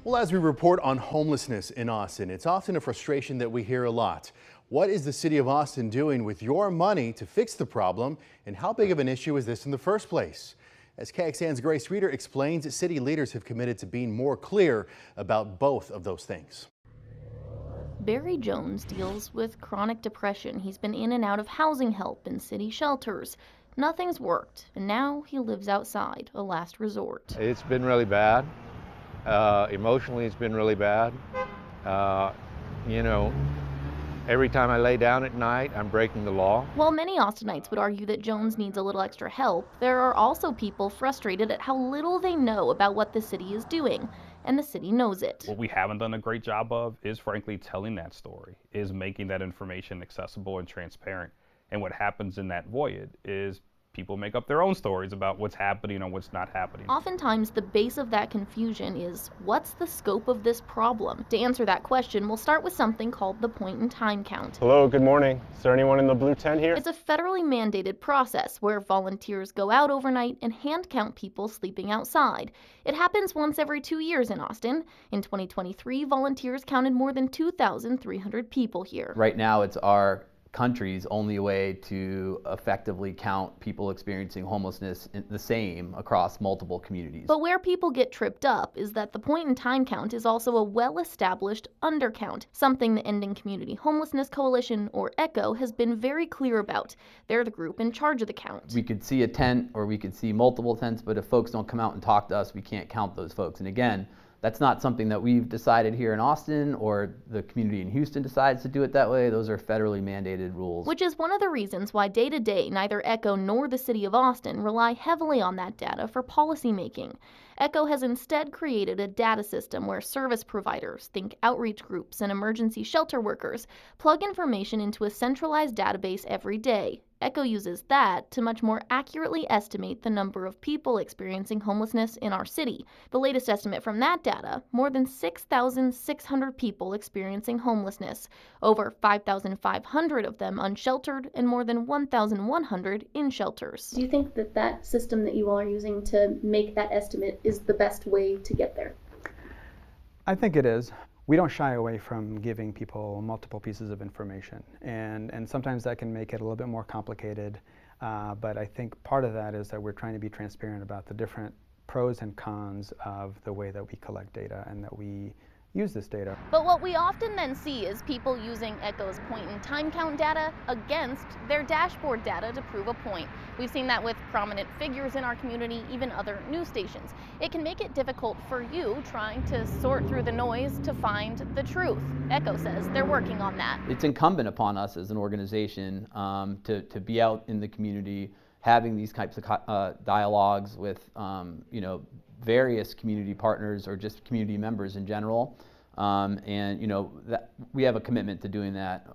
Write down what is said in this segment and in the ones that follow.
Well, as we report on homelessness in Austin, it's often a frustration that we hear a lot. What is the city of Austin doing with your money to fix the problem, and how big of an issue is this in the first place? As KXAN's Grace Reader explains, city leaders have committed to being more clear about both of those things. Barry Jones deals with chronic depression. He's been in and out of housing help and city shelters. Nothing's worked, and now he lives outside, a last resort. It's been really bad. Emotionally, it's been really bad. Uh, you know, every time I lay down at night, I'm breaking the law. While many Austinites would argue that Jones needs a little extra help, there are also people frustrated at how little they know about what the city is doing, and the city knows it. What we haven't done a great job of is frankly telling that story, is making that information accessible and transparent. And what happens in that void is people make up their own stories about what's happening or what's not happening. Oftentimes, the base of that confusion is, what's the scope of this problem? To answer that question, we'll start with something called the point-in-time count. Hello, good morning. Is there anyone in the blue tent here? It's a federally mandated process where volunteers go out overnight and hand count people sleeping outside. It happens once every 2 years in Austin. In 2023, volunteers counted more than 2,300 people here. Right now, it's our country's only way to effectively count people experiencing homelessness the same across multiple communities. But where people get tripped up is that the point-in-time count is also a well-established undercount, something the Ending Community Homelessness Coalition, or ECHO, has been very clear about. They're the group in charge of the count. We could see a tent or we could see multiple tents, but if folks don't come out and talk to us, we can't count those folks. And again, that's not something that we've decided here in Austin or the community in Houston decides to do it that way. Those are federally mandated rules. Which is one of the reasons why day to day neither ECHO nor the city of Austin rely heavily on that data for policymaking. ECHO has instead created a data system where service providers, think outreach groups and emergency shelter workers, plug information into a centralized database every day. ECHO uses that to much more accurately estimate the number of people experiencing homelessness in our city. The latest estimate from that data, more than 6,600 people experiencing homelessness, over 5,500 of them unsheltered and more than 1,100 in shelters. Do you think that that system that you all are using to make that estimate is the best way to get there? I think it is. We don't shy away from giving people multiple pieces of information, and sometimes that can make it a little bit more complicated, but I think part of that is that we're trying to be transparent about the different pros and cons of the way that we collect data and that we use this data. But what we often then see is people using ECHO's point-in-time count data against their dashboard data to prove a point. We've seen that with prominent figures in our community, even other news stations. It can make it difficult for you trying to sort through the noise to find the truth. ECHO says they're working on that. It's incumbent upon us as an organization to be out in the community, having these types of dialogues with various community partners or just community members in general. That we have a commitment to doing that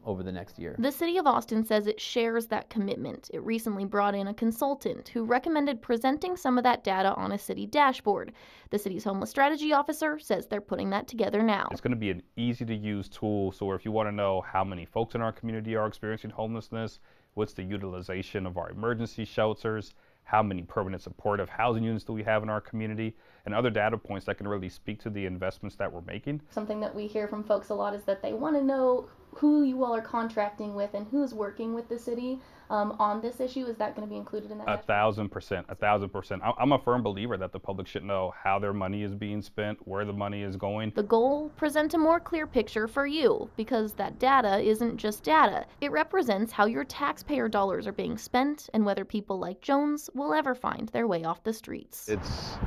over the next year. The city of Austin says it shares that commitment. It recently brought in a consultant who recommended presenting some of that data on a city dashboard. The city's homeless strategy officer says they're putting that together now. It's going to be an easy to use tool, so if you want to know how many folks in our community are experiencing homelessness, what's the utilization of our emergency shelters, how many permanent supportive housing units do we have in our community, and other data points that can really speak to the investments that we're making. Something that we hear from folks a lot is that they want to know who you all are contracting with and who's working with the city on this issue. Is that going to be included in that? 1,000%, 1,000%. I'm a firm believer that the public should know how their money is being spent, where the money is going. The goal, present a more clear picture for you, because that data isn't just data. It represents how your taxpayer dollars are being spent and whether people like Jones will ever find their way off the streets. It's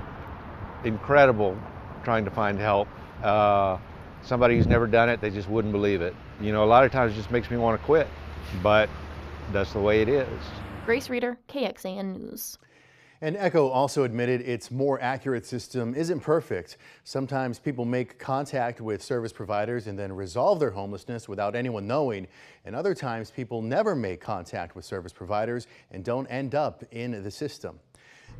incredible trying to find help. Somebody who's never done it, they just wouldn't believe it. A lot of times it just makes me want to quit, but that's the way it is. Grace Reader, KXAN News. And ECHO also admitted its more accurate system isn't perfect. Sometimes people make contact with service providers and then resolve their homelessness without anyone knowing. And other times people never make contact with service providers and don't end up in the system.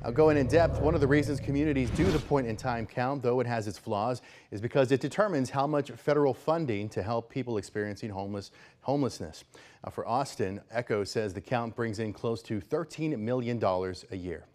Now, going in depth, one of the reasons communities do the point-in-time count, though it has its flaws, is because it determines how much federal funding to help people experiencing homelessness. Now, for Austin, ECHO says the count brings in close to $13 million a year.